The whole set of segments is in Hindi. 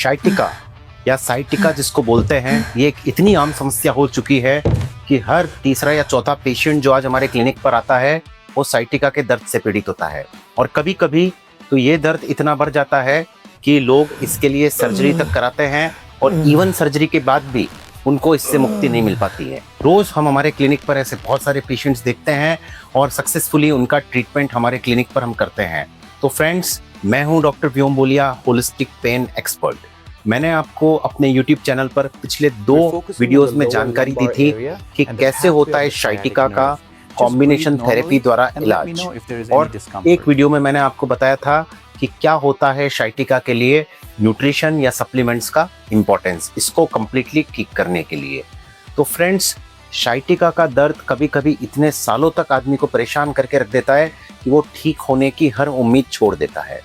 शाइटिका या साइटिका जिसको बोलते हैं, ये एक इतनी आम समस्या हो चुकी है कि हर तीसरा या चौथा पेशेंट जो आज हमारे क्लिनिक पर आता है वो साइटिका के दर्द से पीड़ित होता है। और कभी कभी तो ये दर्द इतना बढ़ जाता है कि लोग इसके लिए सर्जरी तक कराते हैं और इवन सर्जरी के बाद भी उनको इससे मुक्ति नहीं मिल पाती है। रोज हम हमारे क्लिनिक पर ऐसे बहुत सारे पेशेंट्स देखते हैं और सक्सेसफुली उनका ट्रीटमेंट हमारे क्लिनिक पर हम करते हैं। तो फ्रेंड्स, मैं हूं डॉक्टर व्योम बोलिया, होलिस्टिक पेन एक्सपर्ट। मैंने आपको अपने YouTube चैनल पर पिछले 2 वीडियोस में जानकारी दी थी कि कैसे होता है शाइटिका का कॉम्बिनेशन थेरेपी द्वारा इलाज, और एक वीडियो में मैंने आपको बताया था कि क्या होता है शाइटिका के लिए न्यूट्रिशन या सप्लीमेंट्स का इम्पोर्टेंस इसको कम्प्लीटली ठीक करने के लिए। तो फ्रेंड्स, शाइटिका का दर्द कभी कभी इतने सालों तक आदमी को परेशान करके रख देता है कि वो ठीक होने की हर उम्मीद छोड़ देता है।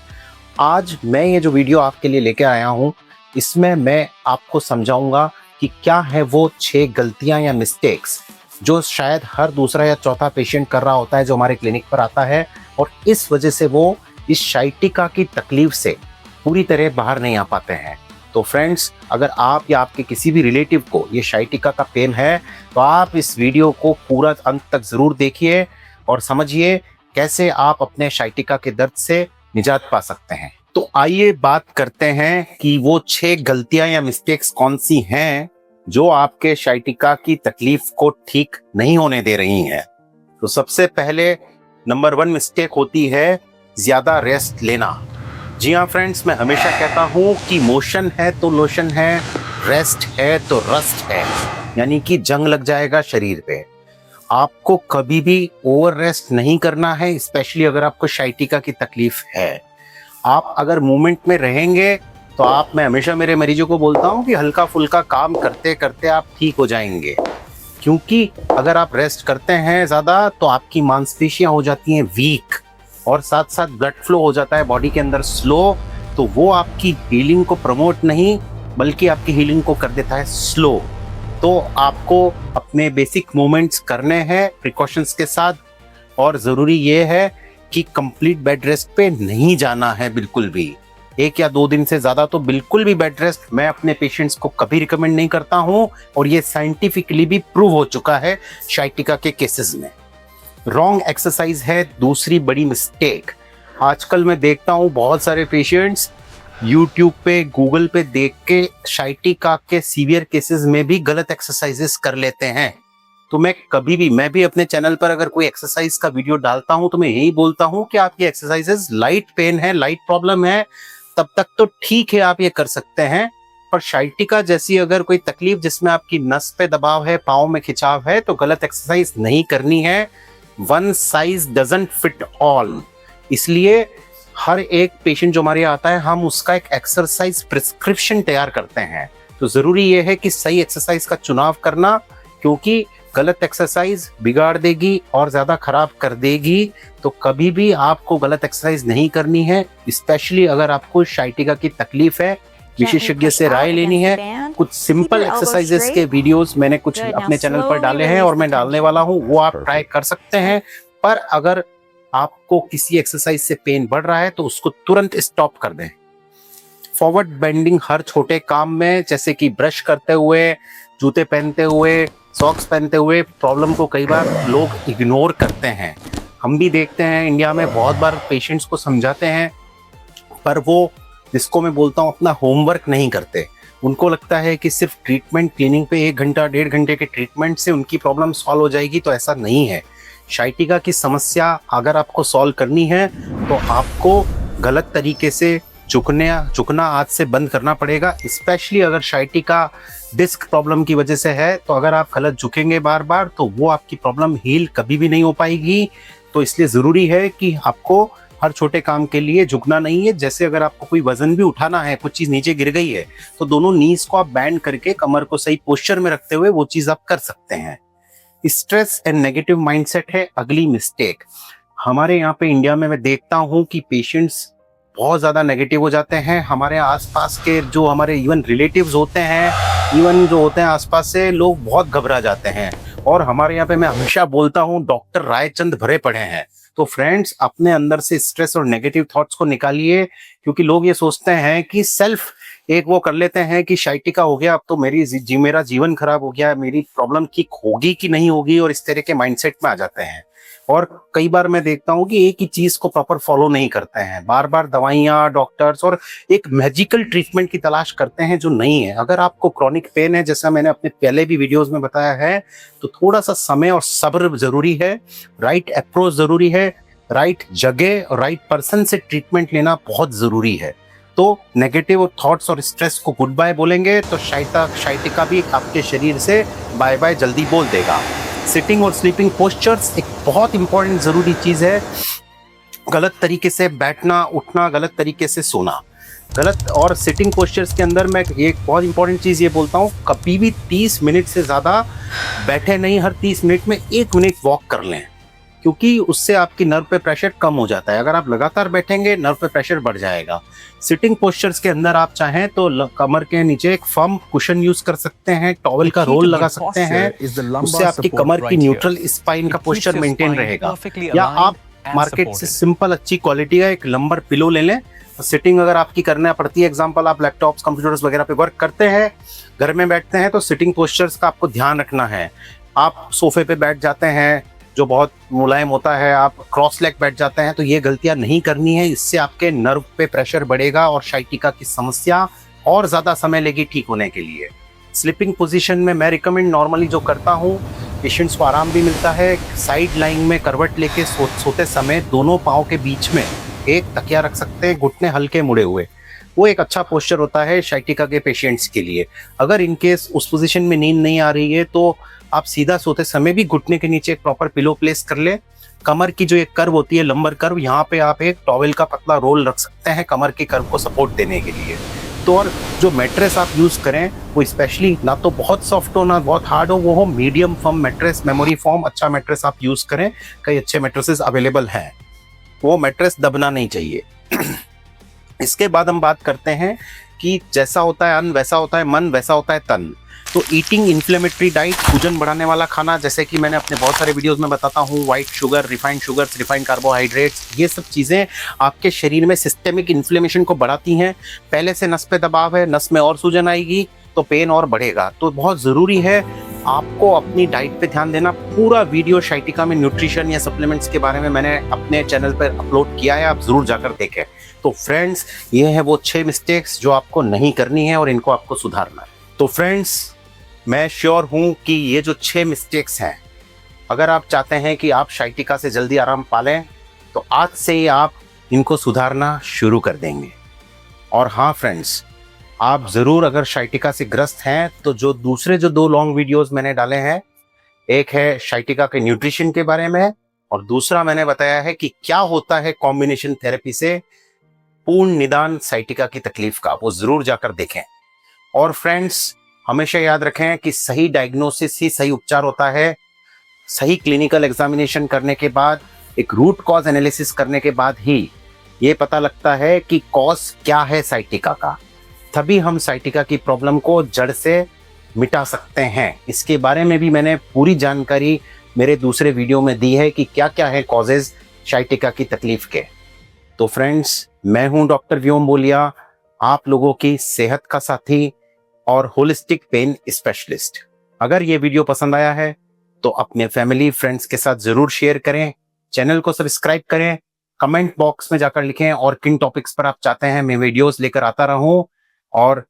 आज मैं ये जो वीडियो आपके लिए लेके आया हूँ, इसमें मैं आपको समझाऊंगा कि क्या है वो 6 गलतियां या मिस्टेक्स जो शायद हर दूसरा या चौथा पेशेंट कर रहा होता है जो हमारे क्लिनिक पर आता है, और इस वजह से वो इस शाइटिका की तकलीफ से पूरी तरह बाहर नहीं आ पाते हैं। तो फ्रेंड्स, अगर आप या आपके किसी भी रिलेटिव को ये शाइटिका का पेन है तो आप इस वीडियो को पूरा अंत तक ज़रूर देखिए और समझिए कैसे आप अपने शाइटिका के दर्द से निजात पा सकते हैं। तो आइए बात करते हैं कि वो 6 गलतियां या मिस्टेक्स कौन सी हैं जो आपके शाइटिका की तकलीफ को ठीक नहीं होने दे रही हैं। तो सबसे पहले नंबर 1 मिस्टेक होती है ज्यादा रेस्ट लेना। जी हाँ फ्रेंड्स, मैं हमेशा कहता हूँ कि मोशन है तो लोशन है, रेस्ट है तो रस्ट है, यानी कि जंग लग जाएगा शरीर पे। आपको कभी भी ओवर रेस्ट नहीं करना है, स्पेशली अगर आपको शाइटिका की तकलीफ है। आप अगर मूवमेंट में रहेंगे तो मैं हमेशा मेरे मरीजों को बोलता हूँ कि हल्का फुल्का काम करते करते आप ठीक हो जाएंगे, क्योंकि अगर आप रेस्ट करते हैं ज़्यादा तो आपकी मांसपेशियाँ हो जाती हैं वीक और साथ साथ ब्लड फ्लो हो जाता है बॉडी के अंदर स्लो, तो वो आपकी हीलिंग को प्रमोट नहीं बल्कि आपकी हीलिंग को कर देता है स्लो। तो आपको अपने बेसिक मूवमेंट्स करने हैं प्रिकॉशंस के साथ, और ज़रूरी ये है कि कंप्लीट बेड रेस्ट पे नहीं जाना है बिल्कुल भी। 1 या 2 दिन से ज़्यादा तो बिल्कुल भी बेड रेस्ट मैं अपने पेशेंट्स को कभी रिकमेंड नहीं करता हूँ, और ये साइंटिफिकली भी प्रूव हो चुका है शाइटिका के केसेस में। रॉन्ग एक्सरसाइज है दूसरी बड़ी मिस्टेक। आजकल मैं देखता हूँ बहुत सारे पेशेंट्स यूट्यूब पे, गूगल पे देख के शाइटिका के सीवियर केसेस में भी गलत एक्सरसाइजेस कर लेते हैं। तो मैं भी अपने चैनल पर अगर कोई एक्सरसाइज का वीडियो डालता हूं तो मैं यही बोलता हूं कि आपकी एक्सरसाइजेस लाइट पेन है, लाइट प्रॉब्लम है, तब तक तो ठीक है, आप ये कर सकते हैं। पर शाइटिका जैसी अगर कोई तकलीफ जिसमें आपकी नस पे दबाव है, पाँव में खिंचाव है, तो गलत एक्सरसाइज नहीं करनी है। One size doesn't fit all. इसलिए हर एक पेशेंट जो हमारे आता है, हम उसका एक एक्सरसाइज प्रिस्क्रिप्शन तैयार करते हैं। तो जरूरी ये है कि सही एक्सरसाइज का चुनाव करना, क्योंकि गलत एक्सरसाइज बिगाड़ देगी और ज्यादा खराब कर देगी। तो कभी भी आपको गलत एक्सरसाइज नहीं करनी है, स्पेशली अगर आपको शाइटिका की तकलीफ है। विशेषज्ञ से राय लेनी है। कुछ सिंपल एक्सरसाइजेस के वीडियोस मैंने कुछ अपने चैनल पर डाले हैं और मैं डालने वाला हूं, वो आप ट्राई कर सकते हैं। पर अगर आपको किसी एक्सरसाइज से पेन बढ़ रहा है तो उसको तुरंत स्टॉप कर दें। फॉरवर्ड बेंडिंग हर छोटे काम में, जैसे कि ब्रश करते हुए, जूते पहनते हुए, सॉक्स पहनते हुए, प्रॉब्लम को कई बार लोग इग्नोर करते हैं। हम भी देखते हैं इंडिया में बहुत बार पेशेंट्स को समझाते हैं, पर वो, जिसको मैं बोलता हूँ, अपना होमवर्क नहीं करते। उनको लगता है कि सिर्फ ट्रीटमेंट, क्लिनिक पे 1 घंटा 1.5 घंटे के ट्रीटमेंट से उनकी प्रॉब्लम सॉल्व हो जाएगी, तो ऐसा नहीं है। शाइटिका की समस्या अगर आपको सॉल्व करनी है तो आपको गलत तरीके से झुकना आज से बंद करना पड़ेगा। स्पेशली अगर शाइटिका डिस्क प्रॉब्लम की वजह से है, तो अगर आप गलत झुकेंगे बार बार तो वो आपकी प्रॉब्लम हील कभी भी नहीं हो पाएगी। तो इसलिए ज़रूरी है कि आपको हर छोटे काम के लिए झुकना नहीं है। जैसे अगर आपको कोई वजन भी उठाना है, कुछ चीज़ नीचे गिर गई है, तो दोनों नीज को आप बैंड करके कमर को सही पोस्चर में रखते हुए वो चीज़ आप कर सकते हैं। स्ट्रेस एंड नेगेटिव माइंडसेट है अगली मिस्टेक। हमारे यहाँ पे इंडिया में मैं देखता हूँ कि पेशेंट्स बहुत ज़्यादा नेगेटिव हो जाते हैं। हमारे आसपास के जो हमारे इवन रिलेटिव्स होते हैं, इवन जो होते हैं आसपास से लोग, बहुत घबरा जाते हैं। और हमारे यहाँ पे मैं हमेशा बोलता हूँ डॉक्टर रायचंद भरे पड़े हैं। तो फ्रेंड्स, अपने अंदर से स्ट्रेस और नेगेटिव थॉट्स को निकालिए, क्योंकि लोग ये सोचते हैं कि सेल्फ एक वो कर लेते हैं कि शाइटिका हो गया, अब तो मेरा जीवन खराब हो गया, मेरी प्रॉब्लम ठीक होगी कि नहीं होगी, और इस तरह के माइंडसेट में आ जाते हैं। और कई बार मैं देखता हूँ कि एक ही चीज को प्रॉपर फॉलो नहीं करते हैं, बार बार दवाइयाँ, डॉक्टर्स और एक मैजिकल ट्रीटमेंट की तलाश करते हैं जो नहीं है। अगर आपको क्रॉनिक पेन है, जैसा मैंने अपने पहले भी वीडियोस में बताया है, तो थोड़ा सा समय और सब्र जरूरी है, राइट अप्रोच जरूरी है, राइट जगह और राइट पर्सन से ट्रीटमेंट लेना बहुत जरूरी है। तो नेगेटिव थॉट्स और स्ट्रेस को गुड बाय बोलेंगे तो शाइटिका भी आपके शरीर से बाय बाय जल्दी बोल देगा। सिटिंग और स्लीपिंग पोस्चर्स एक बहुत इंपॉर्टेंट जरूरी चीज है। गलत तरीके से बैठना, उठना, गलत तरीके से सोना, गलत। और सिटिंग पोस्चर्स के अंदर मैं एक बहुत इंपॉर्टेंट चीज ये बोलता हूँ, कभी भी 30 मिनट से ज्यादा बैठे नहीं, हर 30 मिनट में 1 मिनट वॉक कर लें, क्योंकि उससे आपकी नर्व पे प्रेशर कम हो जाता है। अगर आप लगातार बैठेंगे नर्व पे प्रेशर बढ़ जाएगा। सिटिंग पोस्चर्स के अंदर आप चाहें तो कमर के नीचे एक फर्म कुशन यूज कर सकते हैं, टॉवल का रोल लगा सकते हैं, उससे आपकी कमर की न्यूट्रल स्पाइन का पोस्चर मेंटेन रहेगा। या आप मार्केट से सिंपल अच्छी क्वालिटी का एक लंबर पिलो ले लें। सिटिंग अगर आपकी करना पड़ती है, एग्जांपल आप लैपटॉप्स, कंप्यूटर्स वगैरह पे वर्क करते हैं, घर में बैठते हैं, तो सिटिंग पोस्चर्स का आपको ध्यान रखना है। आप सोफे पे बैठ जाते हैं जो बहुत मुलायम होता है, आप क्रॉस लेग बैठ जाते हैं, तो ये गलतियां नहीं करनी है। इससे आपके नर्व पे प्रेशर बढ़ेगा और शाइटिका की समस्या और ज्यादा समय लेगी ठीक होने के लिए। स्लीपिंग पोजीशन में मैं रिकमेंड नॉर्मली जो करता हूँ, पेशेंट्स को आराम भी मिलता है, साइड लाइन में करवट लेके सोते समय दोनों पाँव के बीच में एक तकिया रख सकते हैं, घुटने हल्के मुड़े हुए। वो एक अच्छा पोस्चर होता है शाइटिका के पेशेंट्स के लिए। अगर इनकेस उस पोजीशन में नींद नहीं आ रही है तो आप सीधा सोते समय भी घुटने के नीचे एक प्रॉपर पिलो प्लेस कर ले। कमर की जो एक कर्व होती है, लंबर कर्व, यहाँ पे आप एक टॉवेल का पतला रोल रख सकते हैं कमर के कर्व को सपोर्ट देने के लिए। तो और जो मैट्रेस आप यूज करें वो स्पेशली ना तो बहुत सॉफ्ट हो ना बहुत हार्ड हो, वो हो medium firm mattress, memory form अच्छा मैट्रेस आप यूज करें। कई अच्छे मैट्रेसेस अवेलेबल हैं, वो मैट्रेस दबना नहीं चाहिए। इसके बाद हम बात करते हैं कि जैसा होता है अन्न वैसा होता है मन, वैसा होता है तन। तो ईटिंग इन्फ्लेमेटरी डाइट, सूजन बढ़ाने वाला खाना, जैसे कि मैंने अपने बहुत सारे वीडियोस में बताता हूँ, white sugar, refined sugars, refined carbohydrates, ये सब चीज़ें आपके शरीर में सिस्टेमिक इन्फ्लेमेशन को बढ़ाती हैं। पहले से नस पे दबाव है, नस में और सूजन आएगी तो पेन और बढ़ेगा। तो बहुत ज़रूरी है आपको अपनी डाइट पे ध्यान देना। पूरा वीडियो शाइटिका में न्यूट्रिशन या सप्लीमेंट्स के बारे में मैंने अपने चैनल पर अपलोड किया है, आप ज़रूर जाकर देखें। तो फ्रेंड्स, ये है वो 6 मिस्टेक्स जो आपको नहीं करनी है और इनको आपको सुधारना है। तो फ्रेंड्स, मैं श्योर हूं कि ये जो 6 मिस्टेक्स हैं, अगर आप चाहते हैं कि आप शाइटिका से जल्दी आराम पालें, तो आज से ही आप इनको सुधारना शुरू कर देंगे। और हाँ फ्रेंड्स, आप ज़रूर अगर शाइटिका से ग्रस्त हैं तो जो दूसरे जो 2 लॉन्ग वीडियोस मैंने डाले हैं, एक है शाइटिका के न्यूट्रिशन के बारे में और दूसरा मैंने बताया है कि क्या होता है कॉम्बिनेशन थेरेपी से पूर्ण निदान शाइटिका की तकलीफ का, वो ज़रूर जाकर देखें। और फ्रेंड्स, हमेशा याद रखें कि सही डायग्नोसिस ही सही उपचार होता है। सही क्लिनिकल एग्जामिनेशन करने के बाद, एक रूट कॉज एनालिसिस करने के बाद ही ये पता लगता है कि कॉज क्या है शाइटिका का, तभी हम शाइटिका की प्रॉब्लम को जड़ से मिटा सकते हैं। इसके बारे में भी मैंने पूरी जानकारी मेरे दूसरे वीडियो में दी है कि क्या क्या है कॉजेज शाइटिका की तकलीफ के। तो फ्रेंड्स, मैं हूं डॉक्टर व्योम बोलिया, आप लोगों की सेहत का साथी और होलिस्टिक पेन स्पेशलिस्ट। अगर ये वीडियो पसंद आया है तो अपने फैमिली फ्रेंड्स के साथ जरूर शेयर करें, चैनल को सब्सक्राइब करें, कमेंट बॉक्स में जाकर लिखें और किन टॉपिक्स पर आप चाहते हैं मैं वीडियोस लेकर आता रहूं। और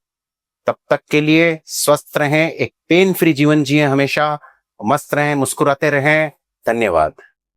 तब तक के लिए स्वस्थ रहें, एक पेन फ्री जीवन जिएं, हमेशा मस्त रहें, मुस्कुराते रहें। धन्यवाद।